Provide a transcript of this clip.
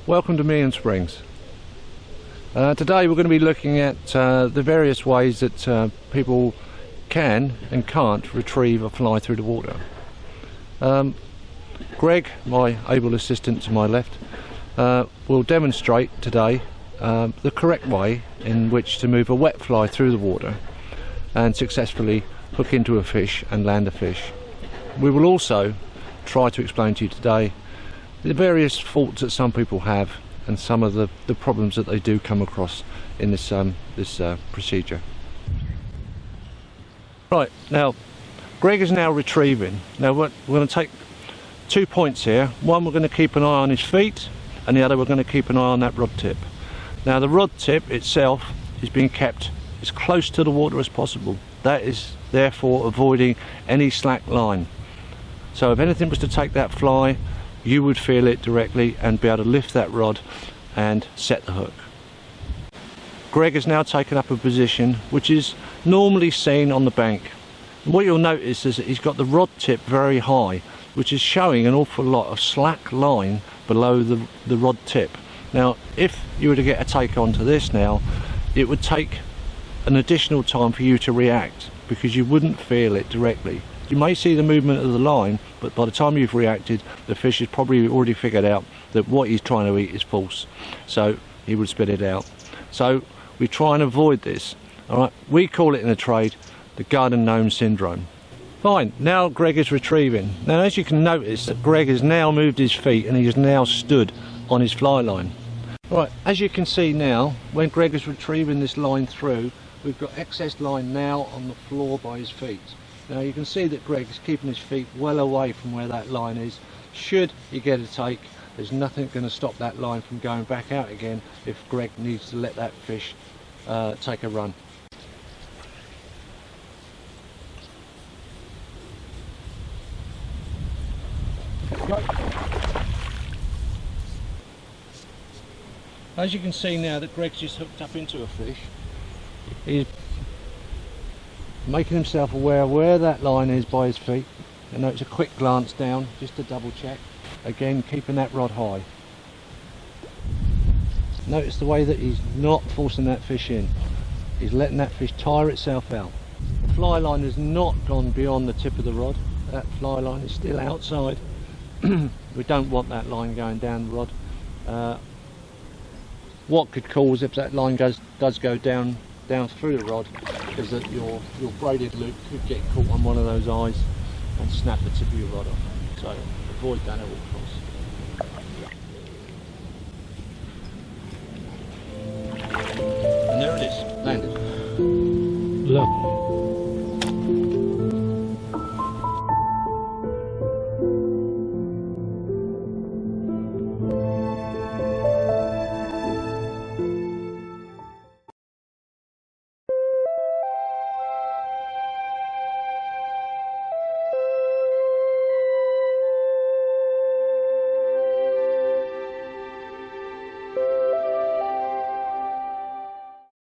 Welcome to Meon Springs. Today we're going to be looking at the various ways that people can and can't retrieve a fly through the water. Greg, my able assistant to my left, will demonstrate today the correct way in which to move a wet fly through the water and successfully hook into a fish and land a fish. We will also try to explain to you today the various faults that some people have and some of the problems that they do come across in this procedure. Right, now Greg is now retrieving. Now we're going to take 2 points here. One, we're going to keep an eye on his feet, and the other we're going to keep an eye on that rod tip. Now the rod tip itself is being kept as close to the water as possible. That is therefore avoiding any slack line. So if anything was to take that fly, you would feel it directly and be able to lift that rod and set the hook. Greg has now taken up a position which is normally seen on the bank. And what you'll notice is that he's got the rod tip very high, which is showing an awful lot of slack line below the rod tip. Now if you were to get a take onto this now, it would take an additional time for you to react because you wouldn't feel it directly. You may see the movement of the line, but by the time you've reacted, the fish has probably already figured out that what he's trying to eat is false, so he would spit it out. So we try and avoid this. Alright, we call it in the trade the garden gnome syndrome. Fine, now Greg is retrieving. Now as you can notice that Greg has now moved his feet and he has now stood on his fly line. Right, as you can see now, when Greg is retrieving this line through, we've got excess line now on the floor by his feet. Now you can see that Greg is keeping his feet well away from where that line is. Should he get a take, there's nothing going to stop that line from going back out again if Greg needs to let that fish take a run. As you can see now that Greg's just hooked up into a fish, he's making himself aware where that line is by his feet. And it's a quick glance down just to double check. Again, keeping that rod high. Notice the way that he's not forcing that fish in. He's letting that fish tire itself out. The fly line has not gone beyond the tip of the rod. That fly line is still outside. We don't want that line going down the rod. What could cause, if that line does go down through the rod, is that your braided loop could get caught on one of those eyes and snap the tip of your rod off. So avoid that at all costs. And there it is, landed. Look.